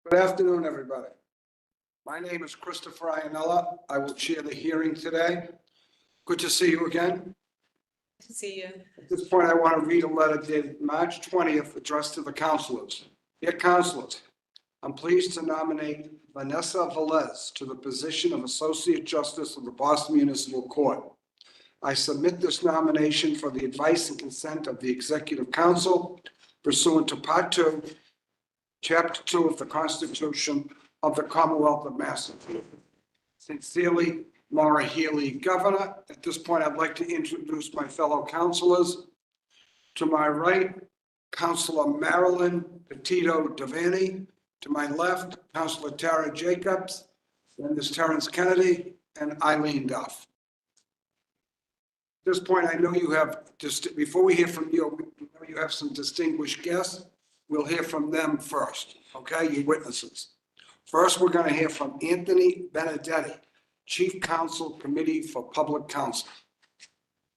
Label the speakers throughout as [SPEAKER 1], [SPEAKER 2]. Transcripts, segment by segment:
[SPEAKER 1] Good afternoon, everybody. My name is Christopher Iannella. I will chair the hearing today. Good to see you again.
[SPEAKER 2] To see you.
[SPEAKER 1] At this point, I want to read a letter dated March 20th addressed to the councilors. Dear councilors, I'm pleased to nominate Vanessa Velez to the position of Associate Justice of the Boston Municipal Court. I submit this nomination for the advice and consent of the Executive Council pursuant to Part 2, Chapter 2 of the Constitution of the Commonwealth of Massachusetts. Sincerely, Laura Healy, Governor. At this point, I'd like to introduce my fellow councilors. To my right, Councilor Marilyn Petito Devaney. To my left, Councilor Tara Jacobs, then there's Terrence Kennedy, and Eileen Duff. At this point, I know you have, just before we hear from you, we know you have some distinguished guests. We'll hear from them first, okay, you witnesses. First, we're going to hear from Anthony Benedetti, Chief Counsel, Committee for Public Counsel.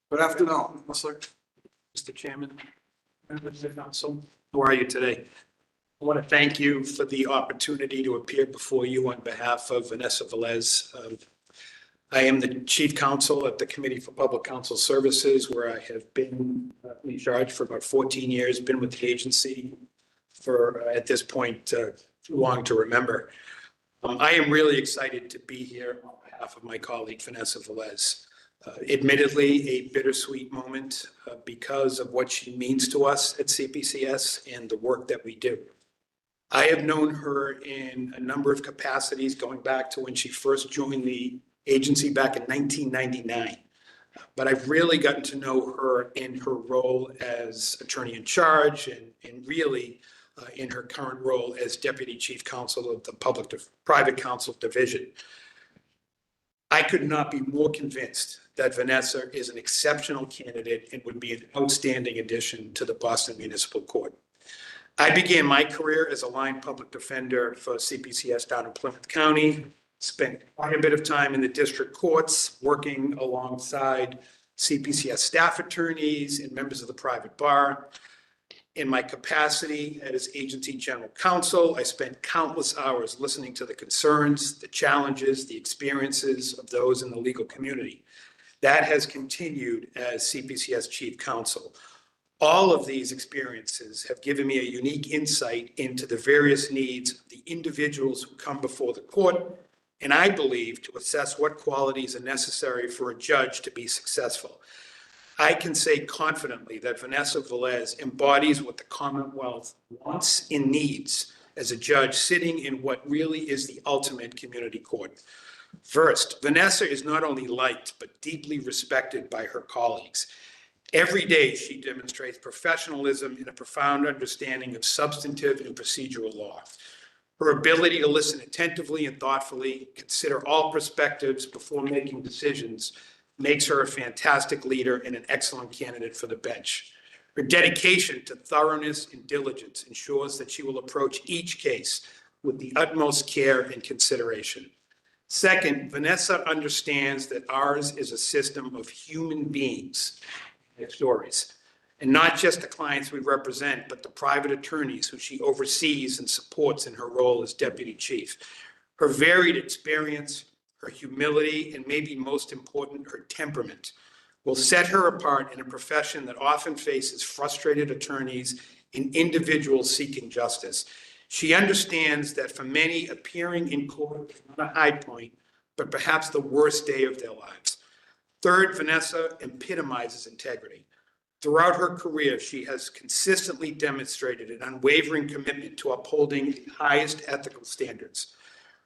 [SPEAKER 1] Good afternoon.
[SPEAKER 3] Mr. Chairman, members of the council, how are you today? I want to thank you for the opportunity to appear before you on behalf of Vanessa Velez. I am the Chief Counsel at the Committee for Public Counsel Services, where I have been in charge for about 14 years, been with the agency for, at this point, too long to remember. I am really excited to be here on behalf of my colleague, Vanessa Velez. Admittedly, a bittersweet moment because of what she means to us at CPCS and the work that we do. I have known her in a number of capacities going back to when she first joined the agency back in 1999. But I've really gotten to know her in her role as attorney in charge and really in her current role as Deputy Chief Counsel of the Private Counsel Division. I could not be more convinced that Vanessa is an exceptional candidate and would be an outstanding addition to the Boston Municipal Court. I began my career as a line public defender for CPCS down in Plymouth County, spent quite a bit of time in the district courts working alongside CPCS staff attorneys and members of the private bar. In my capacity as agency general counsel, I spent countless hours listening to the concerns, the challenges, the experiences of those in the legal community. That has continued as CPCS chief counsel. All of these experiences have given me a unique insight into the various needs of the individuals who come before the court, and I believe to assess what qualities are necessary for a judge to be successful. I can say confidently that Vanessa Velez embodies what the Commonwealth wants and needs as a judge sitting in what really is the ultimate community court. First, Vanessa is not only liked, but deeply respected by her colleagues. Every day, she demonstrates professionalism and a profound understanding of substantive and procedural law. Her ability to listen attentively and thoughtfully, consider all perspectives before making decisions, makes her a fantastic leader and an excellent candidate for the bench. Her dedication to thoroughness and diligence ensures that she will approach each case with the utmost care and consideration. Second, Vanessa understands that ours is a system of human beings and their stories, and not just the clients we represent, but the private attorneys who she oversees and supports in her role as deputy chief. Her varied experience, her humility, and maybe most important, her temperament will set her apart in a profession that often faces frustrated attorneys and individuals seeking justice. She understands that for many, appearing in court is not a high point, but perhaps the worst day of their lives. Third, Vanessa epitomizes integrity. Throughout her career, she has consistently demonstrated an unwavering commitment to upholding the highest ethical standards.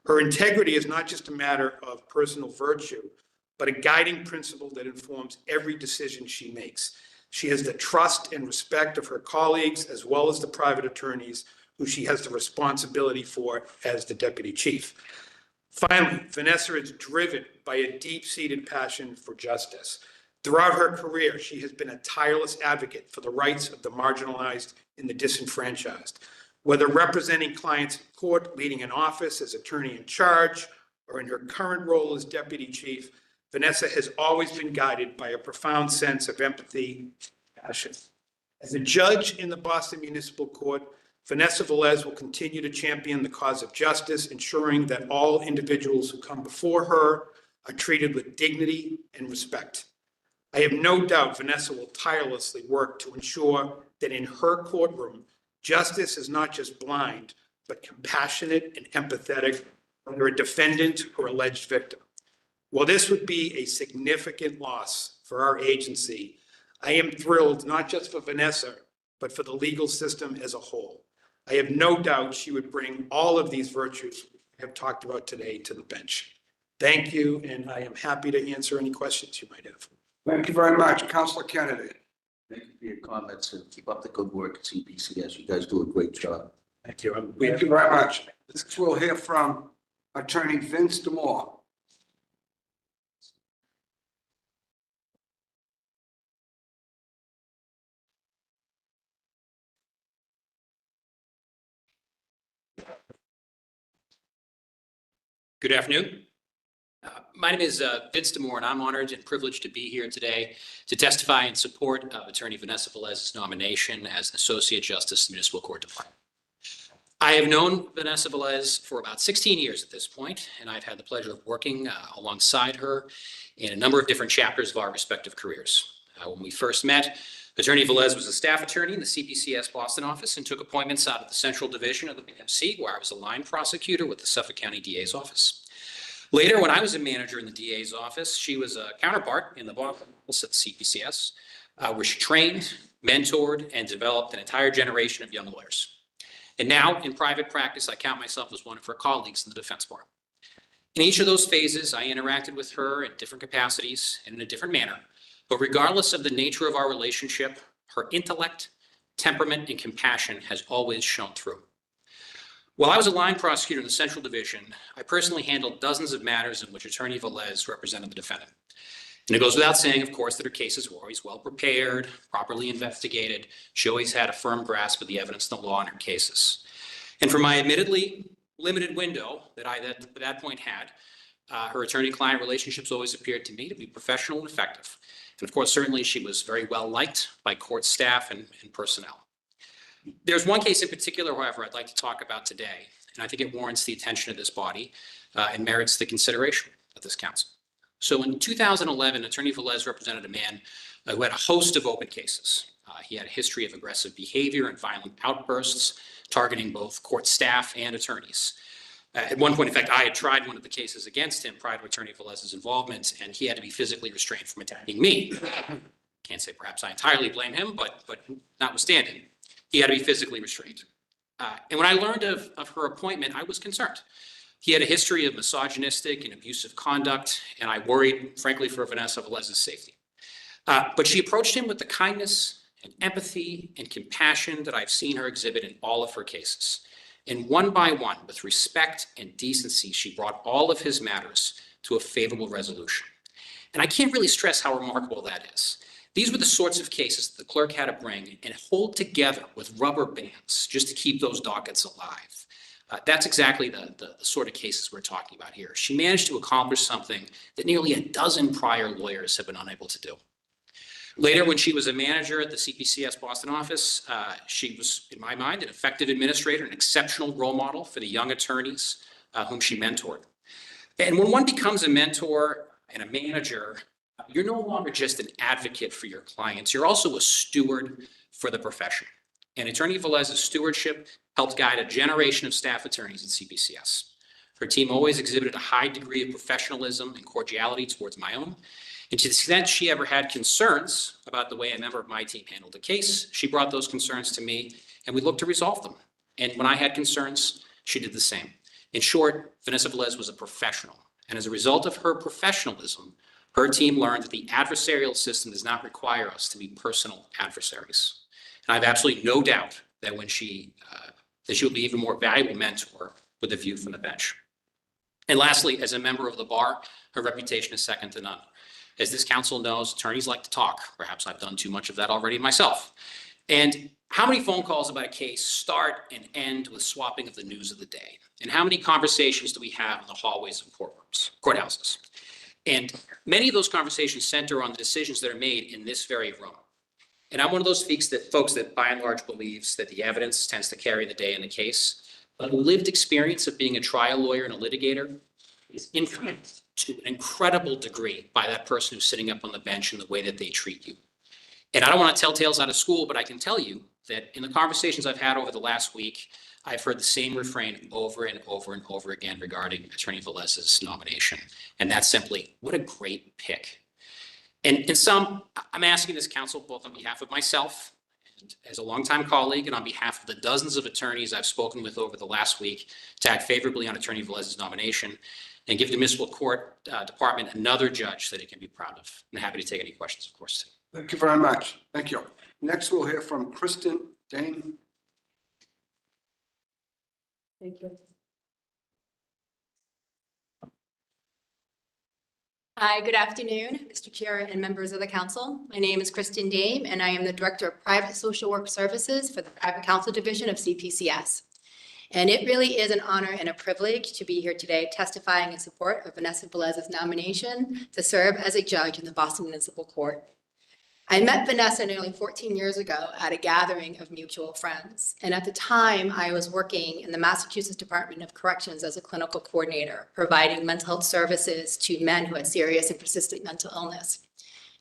[SPEAKER 3] Her integrity is not just a matter of personal virtue, but a guiding principle that informs every decision she makes. She has the trust and respect of her colleagues, as well as the private attorneys who she has the responsibility for as the deputy chief. Finally, Vanessa is driven by a deep-seated passion for justice. Throughout her career, she has been a tireless advocate for the rights of the marginalized and the disenfranchised. Whether representing clients in court, leading an office as attorney in charge, or in her current role as deputy chief, Vanessa has always been guided by a profound sense of empathy and passion. As a judge in the Boston Municipal Court, Vanessa Velez will continue to champion the cause of justice, ensuring that all individuals who come before her are treated with dignity and respect. I have no doubt Vanessa will tirelessly work to ensure that in her courtroom, justice is not just blind, but compassionate and empathetic, whether a defendant or alleged victim. While this would be a significant loss for our agency, I am thrilled not just for Vanessa, but for the legal system as a whole. I have no doubt she would bring all of these virtues we have talked about today to the bench. Thank you, and I am happy to answer any questions you might have.
[SPEAKER 1] Thank you very much. Councilor Kennedy.
[SPEAKER 2] Thank you for your comments and keep up the good work at CPCS. You guys do a great job.
[SPEAKER 3] Thank you.
[SPEAKER 1] Thank you very much. Next, we'll hear from Attorney Vince Demore.
[SPEAKER 4] Good afternoon. My name is Vince Demore, and I'm honored and privileged to be here today to testify in support of Attorney Vanessa Velez's nomination as an Associate Justice in the Municipal Court Department. I have known Vanessa Velez for about 16 years at this point, and I've had the pleasure of working alongside her in a number of different chapters of our respective careers. When we first met, Attorney Velez was a staff attorney in the CPCS Boston office and took appointments out of the Central Division of the BMC, where I was a line prosecutor with the Suffolk County DA's office. Later, when I was a manager in the DA's office, she was a counterpart in the Boston office at CPCS, where she trained, mentored, and developed an entire generation of young lawyers. And now, in private practice, I count myself as one of her colleagues in the defense bar. In each of those phases, I interacted with her in different capacities and in a different manner. But regardless of the nature of our relationship, her intellect, temperament, and compassion has always shone through. While I was a line prosecutor in the Central Division, I personally handled dozens of matters in which Attorney Velez represented the defendant. And it goes without saying, of course, that her cases were always well prepared, properly investigated. She always had a firm grasp of the evidence and the law in her cases. And for my admittedly limited window that I at that point had, her attorney-client relationships always appeared to me to be professional and effective. And of course, certainly she was very well liked by court staff and personnel. There's one case in particular, however, I'd like to talk about today, and I think it warrants the attention of this body and merits the consideration of this council. So in 2011, Attorney Velez represented a man who had a host of open cases. He had a history of aggressive behavior and violent outbursts targeting both court staff and attorneys. At one point, in fact, I had tried one of the cases against him prior to Attorney Velez's involvement, and he had to be physically restrained from attacking me. Can't say perhaps I entirely blame him, but notwithstanding, he had to be physically restrained. And when I learned of her appointment, I was concerned. He had a history of misogynistic and abusive conduct, and I worried, frankly, for Vanessa Velez's safety. But she approached him with the kindness and empathy and compassion that I've seen her exhibit in all of her cases. And one by one, with respect and decency, she brought all of his matters to a favorable resolution. And I can't really stress how remarkable that is. These were the sorts of cases that the clerk had to bring and hold together with rubber bands just to keep those dockets alive. That's exactly the sort of cases we're talking about here. She managed to accomplish something that nearly a dozen prior lawyers have been unable to do. Later, when she was a manager at the CPCS Boston office, she was, in my mind, an effective administrator, an exceptional role model for the young attorneys whom she mentored. And when one becomes a mentor and a manager, you're no longer just an advocate for your clients. You're also a steward for the profession. And Attorney Velez's stewardship helped guide a generation of staff attorneys at CPCS. Her team always exhibited a high degree of professionalism and cordiality towards my own. And to the extent she ever had concerns about the way a member of my team handled a case, she brought those concerns to me and we looked to resolve them. And when I had concerns, she did the same. In short, Vanessa Velez was a professional. And as a result of her professionalism, her team learned that the adversarial system does not require us to be personal adversaries. And I have absolutely no doubt that that she will be an even more valuable mentor with a view from the bench. And lastly, as a member of the bar, her reputation is second to none. As this council knows, attorneys like to talk. Perhaps I've done too much of that already myself. And how many phone calls about a case start and end with swapping of the news of the day? And how many conversations do we have in the hallways of courthouses? And many of those conversations center on the decisions that are made in this very room. And I'm one of those folks that by and large believes that the evidence tends to carry the day in the case. But the lived experience of being a trial lawyer and a litigator is influenced to an incredible degree by that person who's sitting up on the bench and the way that they treat you. And I don't want to tell tales out of school, but I can tell you that in the conversations I've had over the last week, I've heard the same refrain over and over and over again regarding Attorney Velez's nomination. And that's simply, what a great pick. And in some, I'm asking this council both on behalf of myself and as a longtime colleague and on behalf of the dozens of attorneys I've spoken with over the last week to act favorably on Attorney Velez's nomination and give the municipal court department another judge that it can be proud of. I'm happy to take any questions, of course.
[SPEAKER 1] Thank you very much. Thank you. Next, we'll hear from Kristen Dane.
[SPEAKER 5] Thank you. Hi, good afternoon, Mr. Chair and members of the council. My name is Kristen Dame, and I am the Director of Private Social Work Services for the Private Counsel Division of CPCS. And it really is an honor and a privilege to be here today testifying in support of Vanessa Velez's nomination to serve as a judge in the Boston Municipal Court. I met Vanessa nearly 14 years ago at a gathering of mutual friends. And at the time, I was working in the Massachusetts Department of Corrections as a clinical coordinator, providing mental health services to men who had serious and persistent mental illness.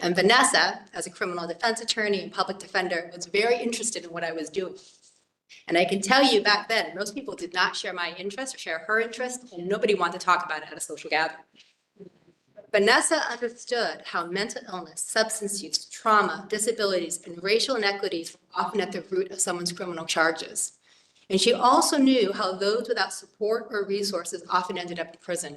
[SPEAKER 5] And Vanessa, as a criminal defense attorney and public defender, was very interested in what I was doing. And I can tell you back then, most people did not share my interest or share her interest, and nobody wanted to talk about it at a social gathering. Vanessa understood how mental illness, substance use, trauma, disabilities, and racial inequities were often at the root of someone's criminal charges. And she also knew how those without support or resources often ended up in prison.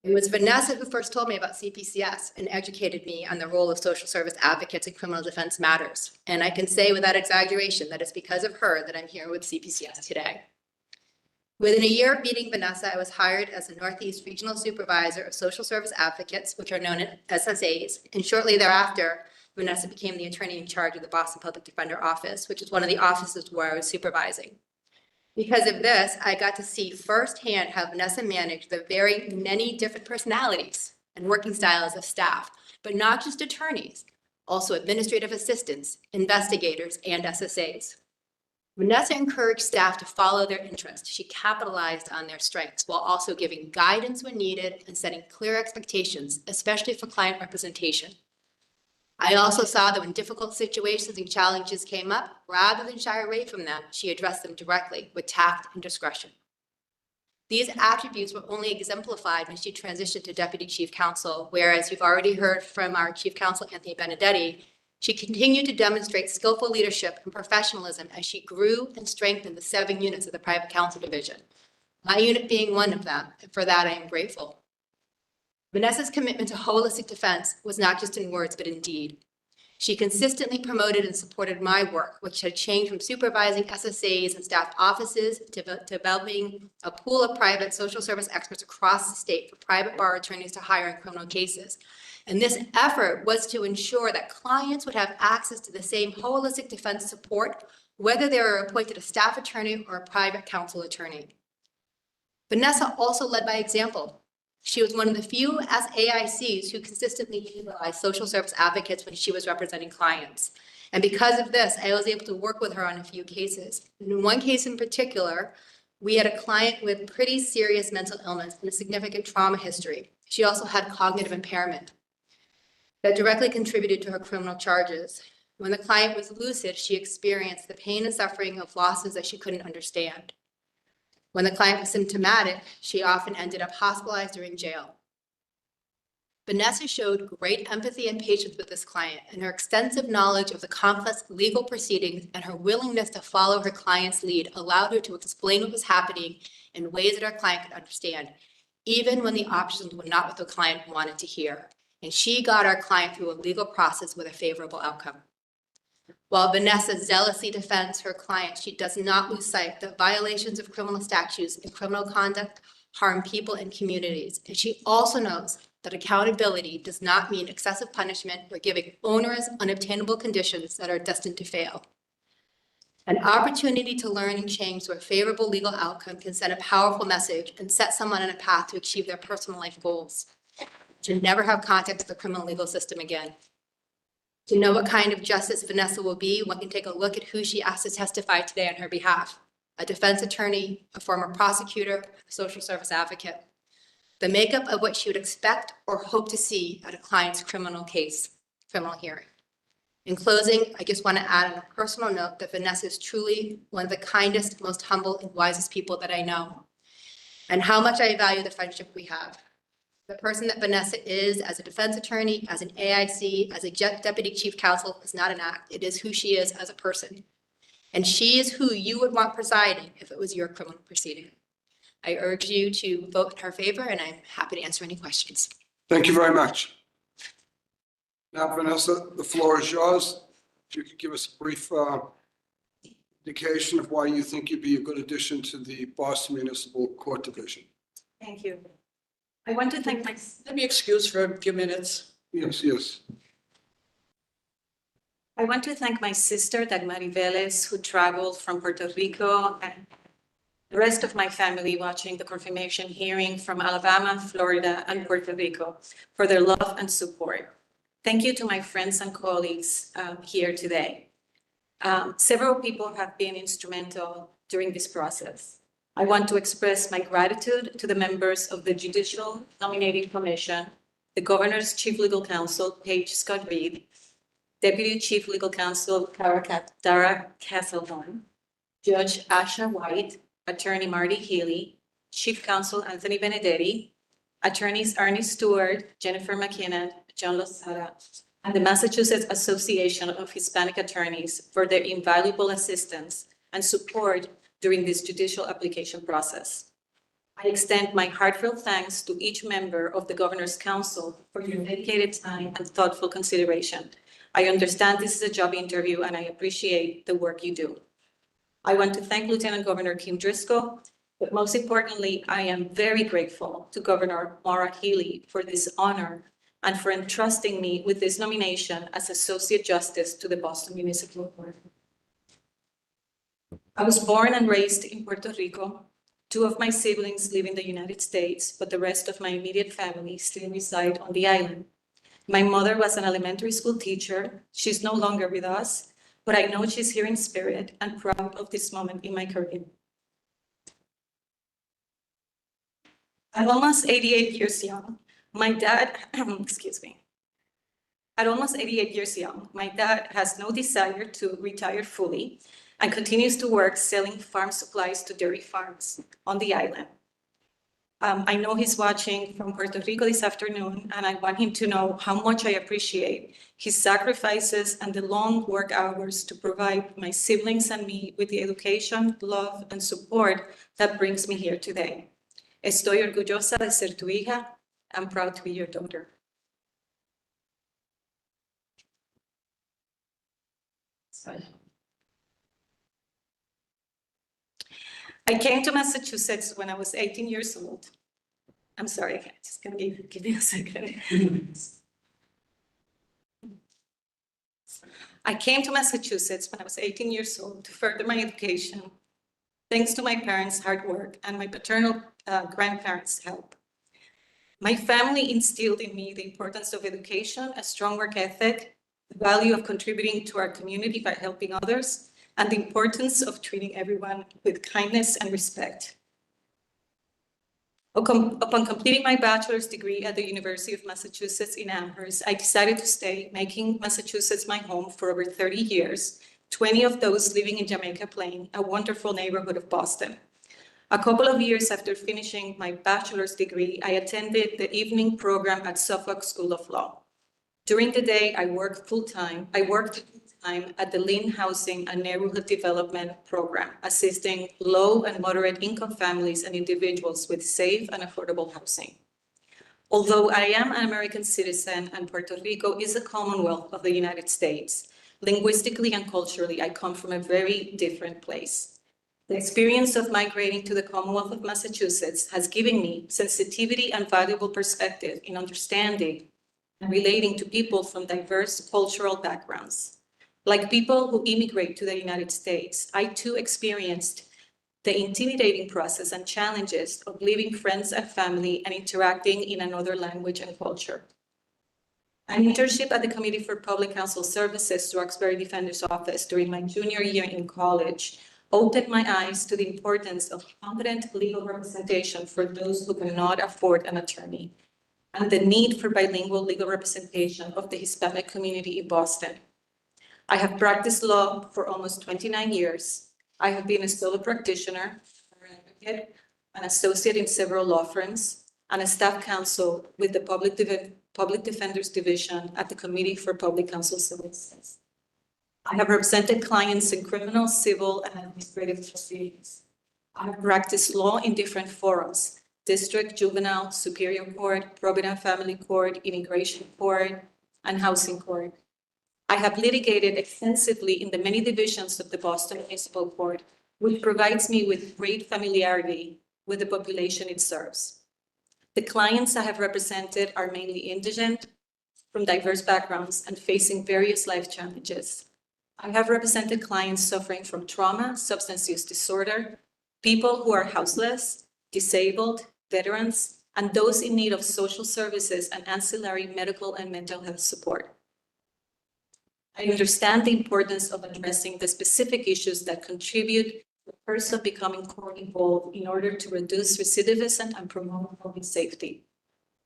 [SPEAKER 5] It was Vanessa who first told me about CPCS and educated me on the role of social service advocates in criminal defense matters. And I can say without exaggeration that it's because of her that I'm here with CPCS today. Within a year of meeting Vanessa, I was hired as the Northeast Regional Supervisor of Social Service Advocates, which are known as SSAs. And shortly thereafter, Vanessa became the attorney in charge of the Boston Public Defender Office, which is one of the offices where I was supervising. Because of this, I got to see firsthand how Vanessa managed the very many different personalities and working styles of staff, but not just attorneys, also administrative assistants, investigators, and SSAs. Vanessa encouraged staff to follow their interests. She capitalized on their strengths while also giving guidance when needed and setting clear expectations, especially for client representation. I also saw that when difficult situations and challenges came up, rather than shy away from them, she addressed them directly with tact and discretion. These attributes were only exemplified when she transitioned to Deputy Chief Counsel, where, as you've already heard from our Chief Counsel, Anthony Benedetti, she continued to demonstrate skillful leadership and professionalism as she grew and strengthened the 7 units of the Private Counsel Division, my unit being one of them, and for that I am grateful. Vanessa's commitment to holistic defense was not just in words, but in deed. She consistently promoted and supported my work, which had changed from supervising SSAs and staff offices to developing a pool of private social service experts across the state for private bar attorneys to hire in criminal cases. And this effort was to ensure that clients would have access to the same holistic defense support, whether they were appointed a staff attorney or a private counsel attorney. Vanessa also led by example. She was one of the few AICs who consistently utilized social service advocates when she was representing clients. And because of this, I was able to work with her on a few cases. In one case in particular, we had a client with pretty serious mental illness and a significant trauma history. She also had cognitive impairment that directly contributed to her criminal charges. When the client was lucid, she experienced the pain and suffering of losses that she couldn't understand. When the client was symptomatic, she often ended up hospitalized or in jail. Vanessa showed great empathy and patience with this client, and her extensive knowledge of the complex legal proceedings and her willingness to follow her client's lead allowed her to explain what was happening in ways that our client could understand, even when the options were not what the client wanted to hear. And she got our client through a legal process with a favorable outcome. While Vanessa zealously defends her client, she does not lose sight that violations of criminal statutes and criminal conduct harm people and communities. And she also knows that accountability does not mean excessive punishment or giving onerous, unobtainable conditions that are destined to fail. An opportunity to learn and change through a favorable legal outcome can send a powerful message and set someone on a path to achieve their personal life goals, to never have contact with the criminal legal system again. To know what kind of justice Vanessa will be, one can take a look at who she asked to testify today on her behalf: a defense attorney, a former prosecutor, a social service advocate. The makeup of what she would expect or hope to see at a client's criminal hearing. In closing, I just want to add on a personal note that Vanessa is truly one of the kindest, most humble, and wisest people that I know, and how much I value the friendship we have. The person that Vanessa is as a defense attorney, as an AIC, as a deputy chief counsel is not an act. It is who she is as a person. And she is who you would want presiding if it was your criminal proceeding. I urge you to vote in her favor, and I'm happy to answer any questions.
[SPEAKER 1] Thank you very much. Now, Vanessa, the floor is yours. If you could give us a brief indication of why you think you'd be a good addition to the Boston Municipal Court Division.
[SPEAKER 6] Thank you. I want to thank let me excuse for a few minutes.
[SPEAKER 1] Yes, yes.
[SPEAKER 6] I want to thank my sister, Atty Velez, who traveled from Puerto Rico, and the rest of my family watching the confirmation hearing from Alabama, Florida, and Puerto Rico for their love and support. Thank you to my friends and colleagues here today. Several people have been instrumental during this process. I want to express my gratitude to the members of the Judicial Nominating Commission, the Governor's Chief Legal Counsel, Paige Scott Reed, Deputy Chief Legal Counsel, Dara Kesselhorn, Judge Asha White, Attorney Marty Healy, Chief Counsel Anthony Benedetti, Attorneys Ernie Stewart, Jennifer McKinnon, John Lozada, and the Massachusetts Association of Hispanic Attorneys for their invaluable assistance and support during this judicial application process. I extend my heartfelt thanks to each member of the Governor's Council for your dedicated time and thoughtful consideration. I understand this is a job interview and I appreciate the work you do. I want to thank Lieutenant Governor Kim Driscoll, but most importantly, I am very grateful to Governor Maura Healey for this honor and for entrusting me with this nomination as Associate Justice to the Boston Municipal Court. I was born and raised in Puerto Rico. Two of my siblings live in the United States, but the rest of my immediate family still reside on the island. My mother was an elementary school teacher. She's no longer with us, but I know she's here in spirit and proud of this moment in my career. At almost 88 years young, my dad, At almost 88 years young, my dad has no desire to retire fully and continues to work selling farm supplies to dairy farms on the island. I know he's watching from Puerto Rico this afternoon, and I want him to know how much I appreciate his sacrifices and the long work hours to provide my siblings and me with the education, love, and support that brings me here today. Estoy orgullosa de ser tu hija. I'm proud to be your daughter. I came to Massachusetts when I was 18 years old. I'm sorry, I'm just gonna give me a second. I came to Massachusetts when I was 18 years old to further my education, thanks to my parents' hard work and my paternal grandparents' help. My family instilled in me the importance of education, a strong work ethic, the value of contributing to our community by helping others, and the importance of treating everyone with kindness and respect. Upon completing my bachelor's degree at the University of Massachusetts in Amherst, I decided to stay, making Massachusetts my home for over 30 years, 20 of those living in Jamaica Plain, a wonderful neighborhood of Boston. A couple of years after finishing my bachelor's degree, I attended the evening program at Suffolk School of Law. During the day, I worked full-time at the Lynn Housing and Neighborhood Development Program, assisting low and moderate income families and individuals with safe and affordable housing. Although I am an American citizen and Puerto Rico is a Commonwealth of the United States, linguistically and culturally, I come from a very different place. The experience of migrating to the Commonwealth of Massachusetts has given me sensitivity and valuable perspective in understanding and relating to people from diverse cultural backgrounds. Like people who immigrate to the United States, I too experienced the intimidating process and challenges of leaving friends and family and interacting in another language and culture. An internship at the Committee for Public Counsel Services, Roxbury Defender's Office during my junior year in college opened my eyes to the importance of competent legal representation for those who cannot afford an attorney, and the need for bilingual legal representation of the Hispanic community in Boston. I have practiced law for almost 29 years. I have been a solo practitioner, an advocate, an associate in several law firms, and a staff counsel with the Public Defender's Division at the Committee for Public Counsel Services. I have represented clients in criminal, civil, and administrative proceedings. I have practiced law in different forums: district, juvenile, superior court, provident family court, immigration court, and housing court. I have litigated extensively in the many divisions of the Boston Municipal Court, which provides me with great familiarity with the population it serves. The clients I have represented are mainly indigent, from diverse backgrounds, and facing various life challenges. I have represented clients suffering from trauma, substance use disorder, people who are houseless, disabled, veterans, and those in need of social services and ancillary medical and mental health support. I understand the importance of addressing the specific issues that contribute to the person becoming court involved in order to reduce recidivism and promote public safety.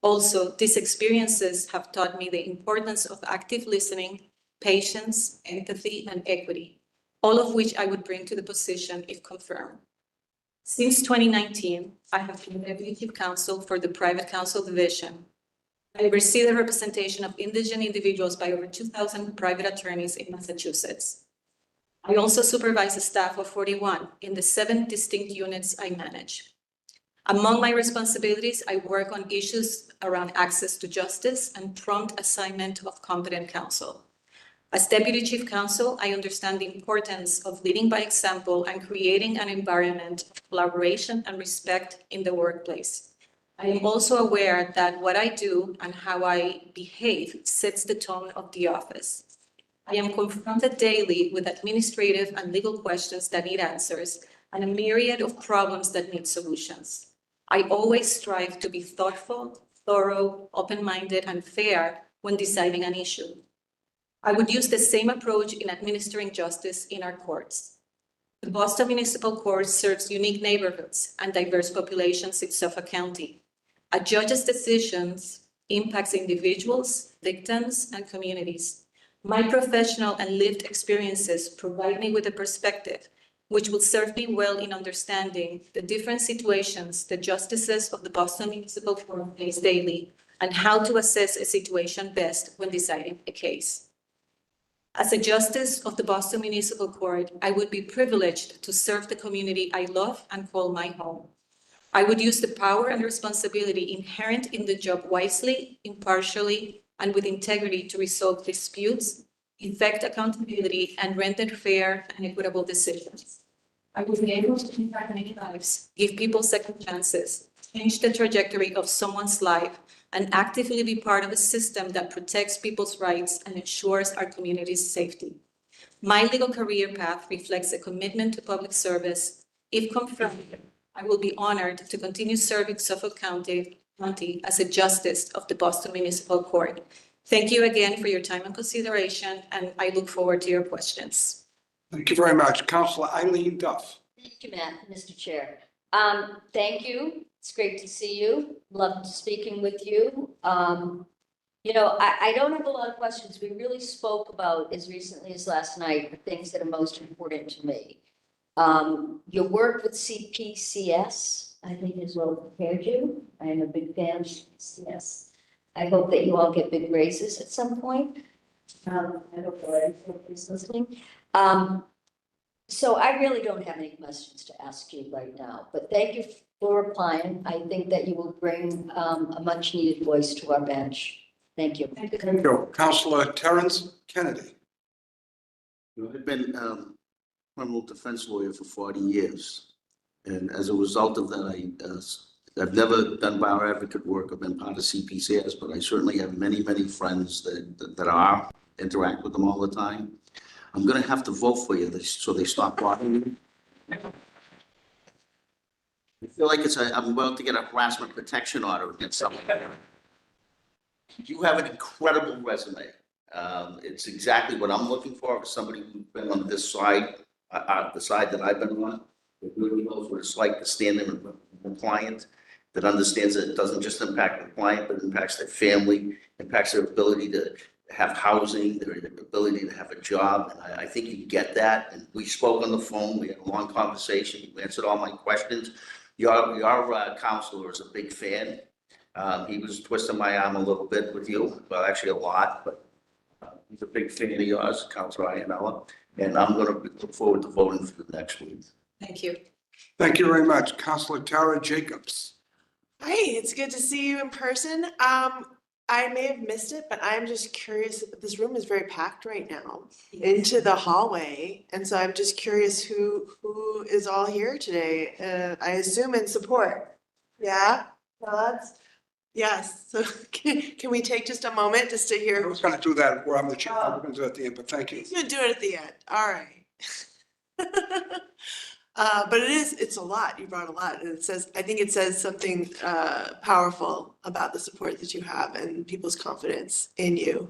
[SPEAKER 6] Also, these experiences have taught me the importance of active listening, patience, empathy, and equity, all of which I would bring to the position if confirmed. Since 2019, I have been Deputy Chief Counsel for the Private Counsel Division. I oversee the representation of indigent individuals by over 2,000 private attorneys in Massachusetts. I also supervise a staff of 41 in the 7 distinct units I manage. Among my responsibilities, I work on issues around access to justice and prompt assignment of competent counsel. As Deputy Chief Counsel, I understand the importance of leading by example and creating an environment of collaboration and respect in the workplace. I am also aware that what I do and how I behave sets the tone of the office. I am confronted daily with administrative and legal questions that need answers and a myriad of problems that need solutions. I always strive to be thoughtful, thorough, open-minded, and fair when deciding an issue. I would use the same approach in administering justice in our courts. The Boston Municipal Court serves unique neighborhoods and diverse populations in Suffolk County. A judge's decisions impacts individuals, victims, and communities. My professional and lived experiences provide me with a perspective which will serve me well in understanding the different situations the justices of the Boston Municipal Court face daily and how to assess a situation best when deciding a case. As a justice of the Boston Municipal Court, I would be privileged to serve the community I love and call my home. I would use the power and responsibility inherent in the job wisely, impartially, and with integrity to resolve disputes, effect accountability, and render fair and equitable decisions. I will be able to impact many lives, give people second chances, change the trajectory of someone's life, and actively be part of a system that protects people's rights and ensures our community's safety. My legal career path reflects a commitment to public service. If confirmed, I will be honored to continue serving Suffolk County as a justice of the Boston Municipal Court. Thank you again for your time and consideration, and I look forward to your questions.
[SPEAKER 1] Thank you very much. Councilor Eileen Duff.
[SPEAKER 7] Thank you, Mr. Chair. Thank you. It's great to see you. Loved speaking with you. I don't have a lot of questions. We really spoke about, as recently as last night, the things that are most important to me. Your work with CPCS, I think, is well prepared you. I am a big fan of CPCS. I hope that you all get big raises at some point. I hope everybody's listening. So I really don't have any questions to ask you right now, but thank you for replying. I think that you will bring a much needed voice to our bench. Thank you.
[SPEAKER 1] Thank you. Councilor Terrence Kennedy.
[SPEAKER 2] I've been a criminal defense lawyer for 40 years. And as a result of that, I've never done bar advocate work. I've been part of CPCS, but I certainly have many, many friends that interact with them all the time. I'm going to have to vote for you so they stop bothering me. I feel like I'm about to get a harassment protection order against someone. You have an incredible resume. It's exactly what I'm looking for, somebody who's been on this side, the side that I've been on, that really knows what it's like to stand in with a client, that understands that it doesn't just impact the client, but it impacts their family, impacts their ability to have housing, their ability to have a job. And I think you get that. And we spoke on the phone. We had a long conversation. You answered all my questions. Your counselor is a big fan. He was twisting my arm a little bit with you, well, actually a lot, but he's a big fan of yours, Councilor Iannella. And I'm going to look forward to voting for you next week.
[SPEAKER 6] Thank you.
[SPEAKER 1] Thank you very much. Councilor Tara Jacobs.
[SPEAKER 8] Hi, it's good to see you in person. I may have missed it, but I'm just curious. This room is very packed right now into the hallway. And so I'm just curious who is all here today. I assume in support. Yeah, thoughts? Yes. So can we take just a moment just to
[SPEAKER 1] I
[SPEAKER 8] hear?
[SPEAKER 1] was going to do that where I'm the chair. I'm going to do it at the end, but thank you.
[SPEAKER 8] He's gonna do it at the end. All right. But it's a lot. You brought a lot. And I think it says something powerful about the support that you have and people's confidence in you.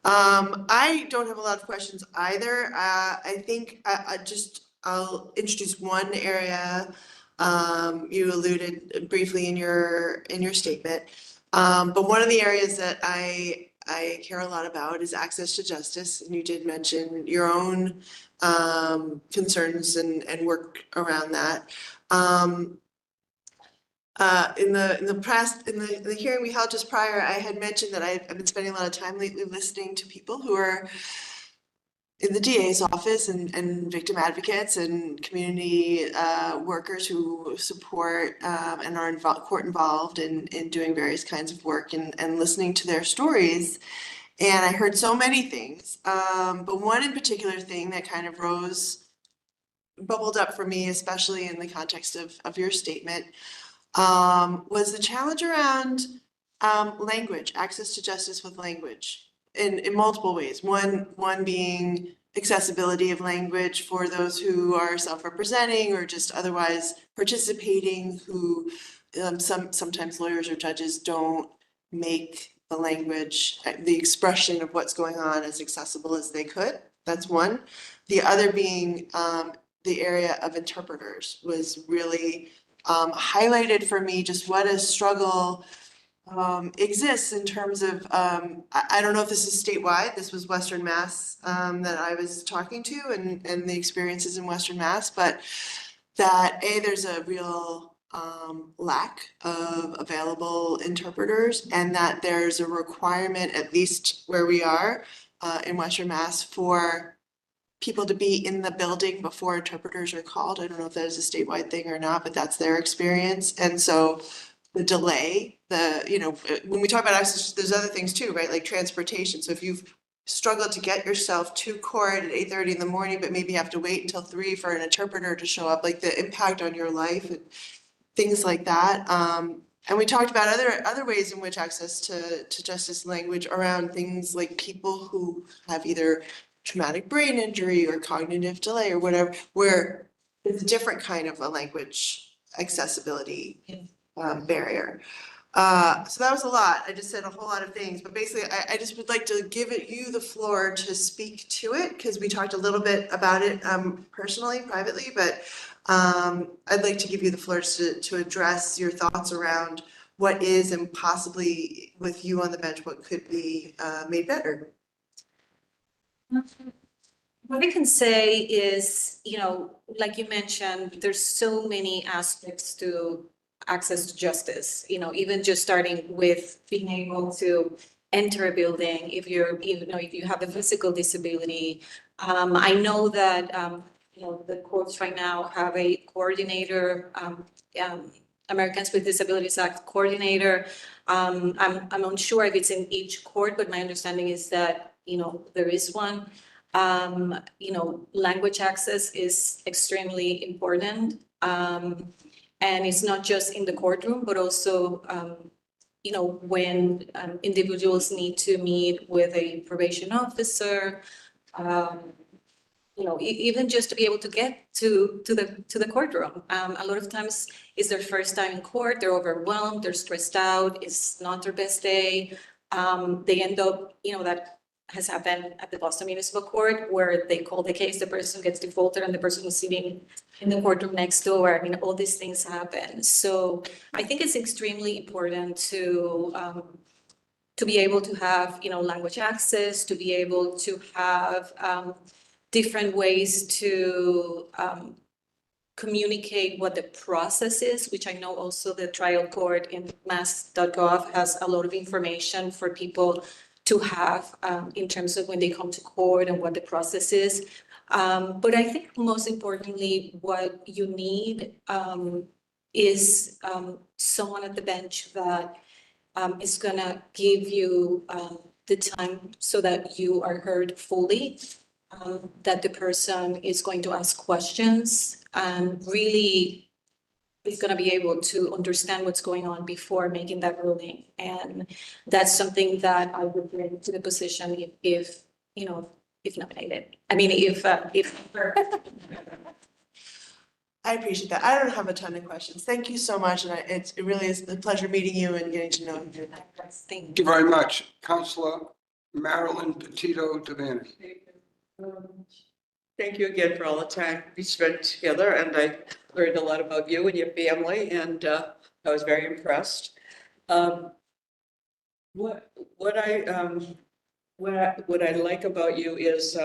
[SPEAKER 8] I don't have a lot of questions either. I think I'll introduce one area. You alluded briefly in your statement. But one of the areas that I care a lot about is access to justice. And you did mention your own concerns and work around that. In the hearing we held just prior, I had mentioned that I've been spending a lot of time lately listening to people who are in the DA's office and victim advocates and community workers who support and are court involved in doing various kinds of work and listening to their stories. And I heard so many things, but one in particular thing that kind of bubbled up for me, especially in the context of your statement, was the challenge around language, access to justice with language in multiple ways. One being accessibility of language for those who are self-representing or just otherwise participating, who sometimes lawyers or judges don't make the language, the expression of what's going on as accessible as they could. That's one. The other being the area of interpreters was really highlighted for me just what a struggle exists in terms of, I don't know if this is statewide, this was Western Mass that I was talking to and the experiences in Western Mass, but that there's a real lack of available interpreters and that there's a requirement, at least where we are in Western Mass, for people to be in the building before interpreters are called. I don't know if that is a statewide thing or not, but that's their experience. And so the delay, when we talk about access, there's other things too, right? Like transportation. So if you've struggled to get yourself to court at 8:30 in the morning, but maybe you have to wait until 3 for an interpreter to show up, like the impact on your life and things like that. And we talked about other ways in which access to justice language around things like people who have either traumatic brain injury or cognitive delay or whatever, where it's a different kind of a language accessibility barrier. So that was a lot. I just said a whole lot of things, but basically I just would like to give you the floor to speak to it because we talked a little bit about it personally, privately, but I'd like to give you the floor to address your thoughts around what is and possibly with you on the bench, what could be made better.
[SPEAKER 6] What I can say is, like you mentioned, there's so many aspects to access to justice, even just starting with being able to enter a building if if you have a physical disability. I know that, the courts right now have a coordinator, Americans with Disabilities Act coordinator. I'm unsure if it's in each court, but my understanding is that, there is one. Language access is extremely important. And it's not just in the courtroom, but also, when individuals need to meet with a probation officer, even just to be able to get to the courtroom. A lot of times it's their first time in court, they're overwhelmed, they're stressed out, it's not their best day. They end up, that has happened at the Boston Municipal Court where they call the case, the person gets defaulted and the person was sitting in the courtroom next door. I mean, all these things happen. So I think it's extremely important to be able to have, language access, to be able to have different ways to communicate what the process is, which I know also the trial court in mass.gov has a lot of information for people to have in terms of when they come to court and what the process is. But I think most importantly, what you need is someone at the bench that is gonna give you the time so that you are heard fully, that the person is going to ask questions and really is gonna be able to understand what's going on before making that ruling. And that's something that I would bring to the position if nominated. I mean, if
[SPEAKER 8] I appreciate that. I don't have a ton of questions. Thank you so much, and it really is a pleasure meeting you and getting to know you.
[SPEAKER 1] Thank you very much. Councilor Marilyn Petito Devaney.
[SPEAKER 9] Thank you again for all the time we spent together, and I learned a lot about you and your family, and I was very impressed. What I like about you is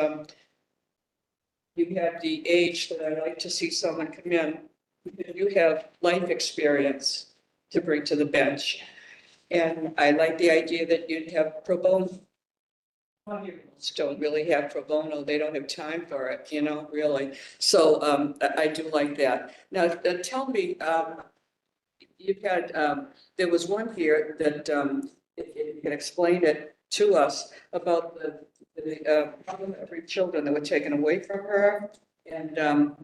[SPEAKER 9] you have the age that I like to see someone come in. You have life experience to bring to the bench, and I like the idea that you'd have pro bono. Don't really have pro bono. They don't have time for it, really. So I do like that. Now, tell me, you've had, there was one here that, if you can explain it to us about the 3 children that were taken away from her. And can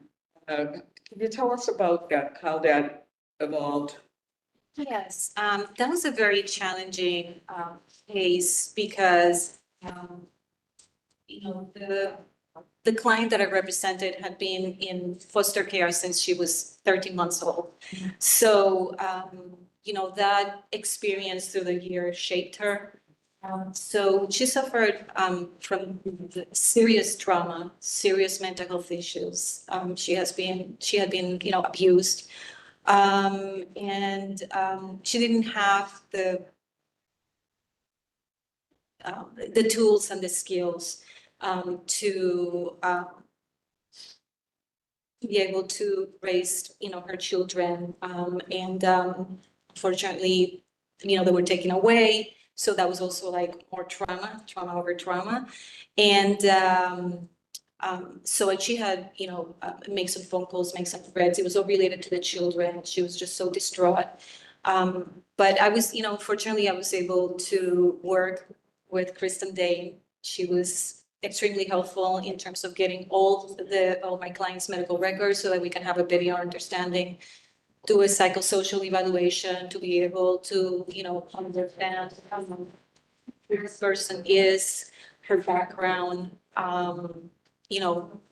[SPEAKER 9] you tell us about that, how that evolved?
[SPEAKER 6] Yes, that was a very challenging case because the client that I represented had been in foster care since she was 13 months old. So, that experience through the years shaped her. So she suffered from serious trauma, serious mental health issues. She had been, abused. And she didn't have the tools and the skills to be able to raise, her children. And unfortunately, they were taken away. So that was also like more trauma over trauma. And so she had, make some phone calls, make some threats. It was all related to the children. She was just so distraught. But I was, fortunately, I was able to work with Kristen Day. She was extremely helpful in terms of getting all my clients' medical records so that we can have a better understanding, do a psychosocial evaluation to be able to, understand who this person is, her background,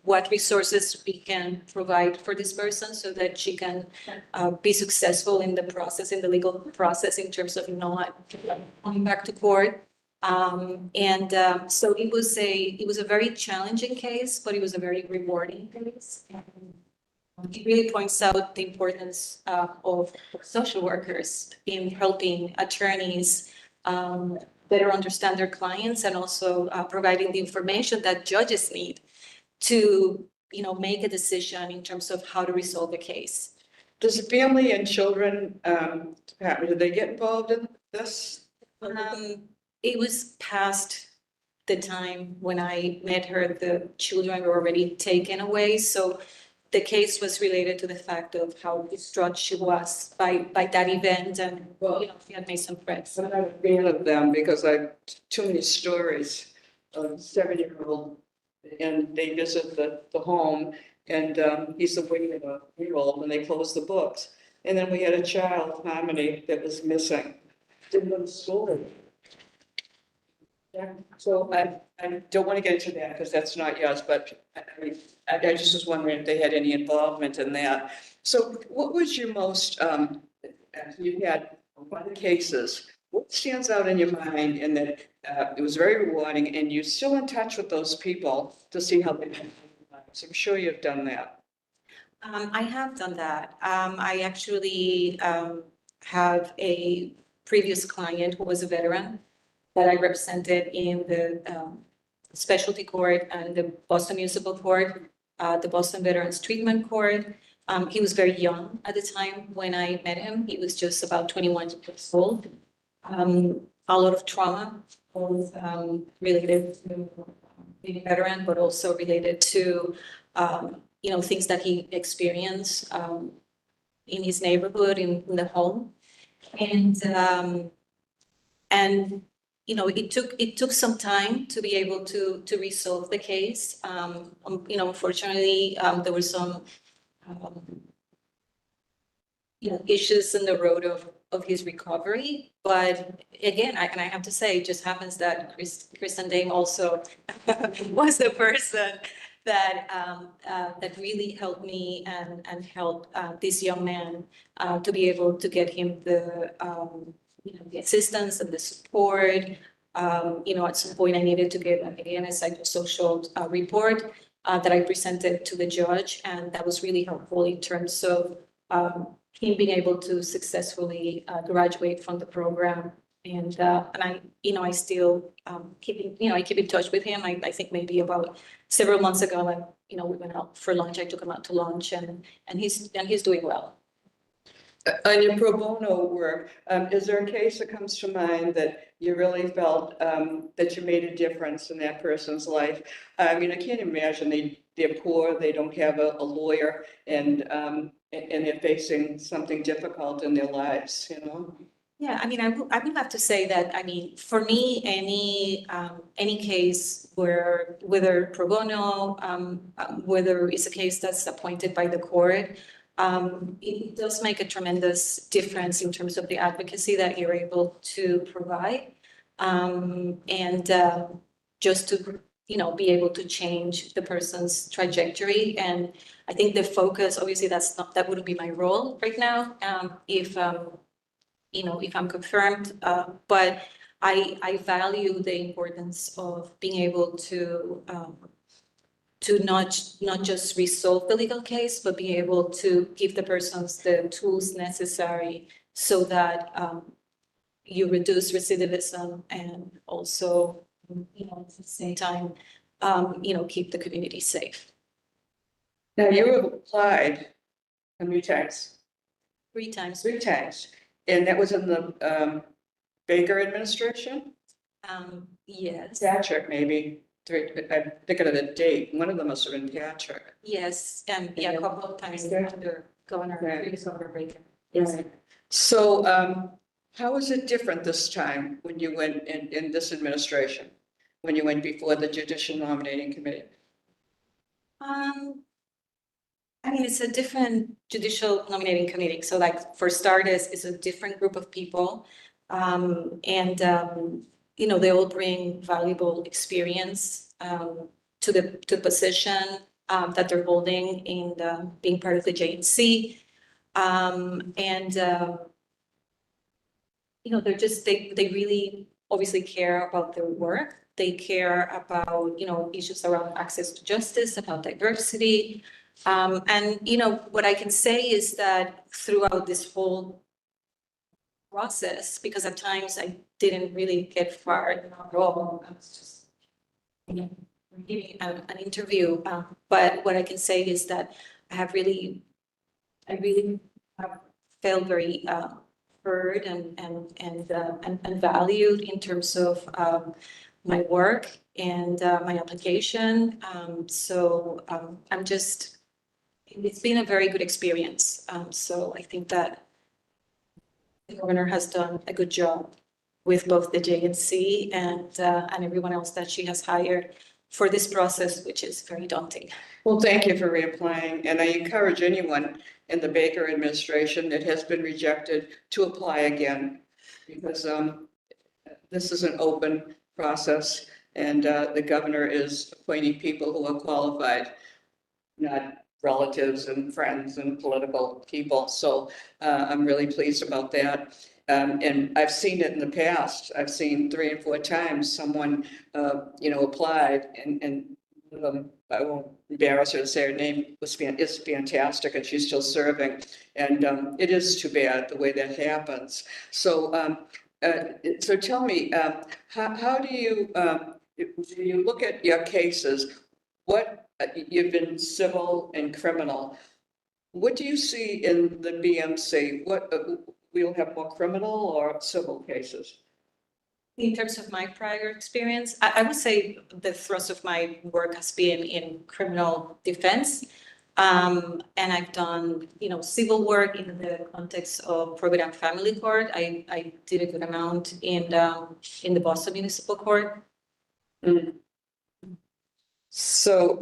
[SPEAKER 6] what resources we can provide for this person so that she can be successful in the process, in the legal process, in terms of not coming back to court. So it was a very challenging case, but it was a very rewarding case. It really points out the importance of social workers in helping attorneys better understand their clients and also providing the information that judges need to, make a decision in terms of how to resolve the case.
[SPEAKER 9] Does the family and children, do they get involved in this?
[SPEAKER 6] It was past the time when I met her, the children were already taken away. So the case was related to the fact of how distraught she was by that event, and she had made some threats.
[SPEAKER 9] I'm not a fan of them because I've too many stories of 7-year-old, and they visit the home, and he's away at a year-old, and they close the books. And then we had a child, Harmony, that was missing, didn't go to school. So I don't want to get into that because that's not yours, but I just was wondering if they had any involvement in that. So what was your most, you had 1 cases, what stands out in your mind and that it was very rewarding and you're still in touch with those people to see how they live their lives? I'm sure you've done that.
[SPEAKER 6] I have done that. I actually have a previous client who was a veteran that I represented in the specialty court and the Boston Municipal Court, the Boston Veterans Treatment Court. He was very young at the time when I met him. He was just about 21 years old. A lot of trauma, both related to being a veteran, but also related to things that he experienced in his neighborhood, in the home. And it took some time to be able to resolve the case. Unfortunately, there were some issues in the road of his recovery. But again, I have to say, it just happens that Kristen Dame also was the person that really helped me and helped this young man to be able to get him the assistance and the support. At some point I needed to get an psychosocial report that I presented to the judge, and that was really helpful in terms of him being able to successfully graduate from the program. And I still keep in touch with him. I think maybe about several months ago, we went out for lunch. I took him out to lunch, and he's doing well.
[SPEAKER 9] On your pro bono work, is there a case that comes to mind that you really felt that you made a difference in that person's life? I mean, I can't imagine they're poor, they don't have a lawyer, and they're facing something difficult in their lives,
[SPEAKER 6] Yeah, I mean, I will have to say that, I mean, for me, any case where, whether pro bono, whether it's a case that's appointed by the court, it does make a tremendous difference in terms of the advocacy that you're able to provide. Just to, be able to change the person's trajectory. And I think the focus, obviously, that wouldn't be my role right now, if I'm confirmed, but I value the importance of being able to not just resolve the legal case, but be able to give the persons the tools necessary so that you reduce recidivism and also, at the same time, keep the community safe.
[SPEAKER 9] Now, you have applied how many times?
[SPEAKER 6] 3 times.
[SPEAKER 9] 3 times. And that was in the Baker administration?
[SPEAKER 6] Yes.
[SPEAKER 9] Patrick, maybe. I'm thinking of the date. One of them must have been Patrick.
[SPEAKER 6] Yes, yeah, a couple of times under Governor, previous Governor Baker.
[SPEAKER 9] Yes. So how is it different this time when you went in this administration, when you went before the Judicial Nominating Committee?
[SPEAKER 6] I mean, it's a different judicial nominating committee. So like for starters, it's a different group of people. They all bring valuable experience to the position that they're holding in being part of the JNC. They really obviously care about their work. They care about, issues around access to justice, about diversity. What I can say is that throughout this whole process, because at times I didn't really get far at all, I was just giving an interview. But what I can say is that I really have felt very heard and valued in terms of my work and my application. It's been a very good experience. So I think that the governor has done a good job with both the JNC and everyone else that she has hired for this process, which is very daunting.
[SPEAKER 9] Well, thank you for reapplying. And I encourage anyone in the Baker administration that has been rejected to apply again, because this is an open process and the governor is appointing people who are qualified, not relatives and friends and political people. So I'm really pleased about that. And I've seen it in the past. I've seen 3 and 4 times someone, applied and I won't embarrass her to say her name is fantastic and she's still serving. And it is too bad the way that happens. So, so tell me, how do you look at your cases? What, you've been civil and criminal. What do you see in the BMC? What, we'll have more criminal or civil cases?
[SPEAKER 6] In terms of my prior experience, I would say the thrust of my work has been in criminal defense. And I've done, civil work in the context of probate and family court. I did a good amount in the Boston Municipal Court.
[SPEAKER 9] Mm. So,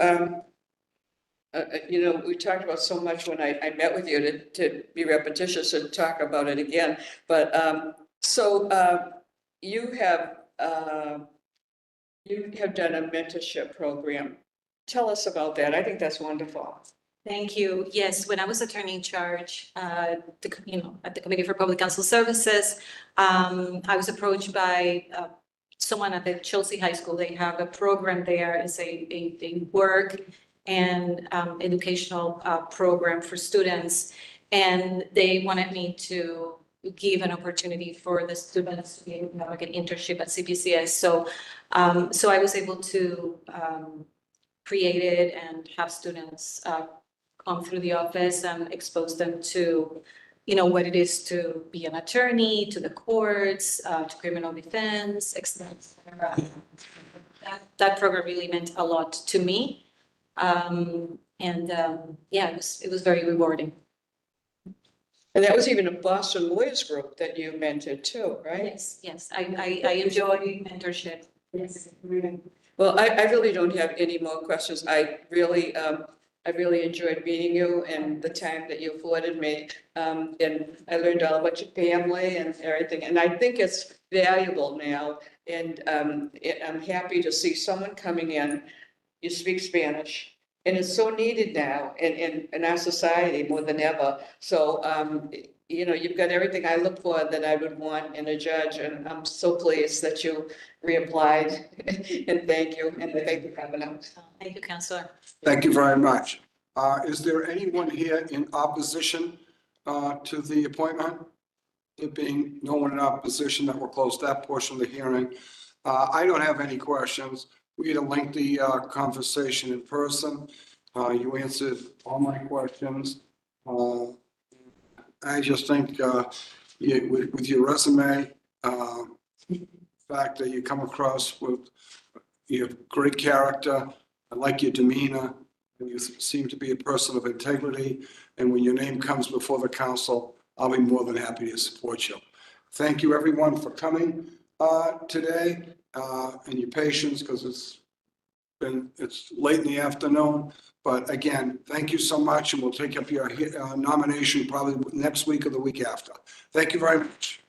[SPEAKER 9] we talked about so much when I met with you to be repetitious and talk about it again. But you have done a mentorship program. Tell us about that. I think that's wonderful.
[SPEAKER 6] Thank you. Yes, when I was attorney in charge, at the Committee for Public Counsel Services, I was approached by someone at the Chelsea High School. They have a program there. It's a work and educational program for students. And they wanted me to give an opportunity for the students to be able to have like an internship at CPCS. So I was able to create it and have students come through the office and expose them to, what it is to be an attorney, to the courts, to criminal defense, etc. That program really meant a lot to me. It was very rewarding.
[SPEAKER 9] And that was even a Boston Lawyers group that you mentored too, right?
[SPEAKER 6] Yes. I enjoy mentorship. Yes.
[SPEAKER 9] Well, I really don't have any more questions. I really enjoyed meeting you and the time that you afforded me. And I learned all about your family and everything. And I think it's valuable now. And I'm happy to see someone coming in. You speak Spanish. And it's so needed now in our society more than ever. So, you've got everything I look for that I would want in a judge. And I'm so pleased that you reapplied. And thank you. And thank you for coming out.
[SPEAKER 6] Thank you, Counselor.
[SPEAKER 1] Thank you very much. Is there anyone here in opposition to the appointment? There being no one in opposition, that will close that portion of the hearing. I don't have any questions. We had a lengthy conversation in person. You answered all my questions. I just think with your resume, the fact that you come across with, you have great character. I like your demeanor. And you seem to be a person of integrity. And when your name comes before the council, I'll be more than happy to support you. Thank you, everyone, for coming today and your patience, because it's late in the afternoon. But again, thank you so much, and we'll take up your nomination probably next week or the week after. Thank you very much.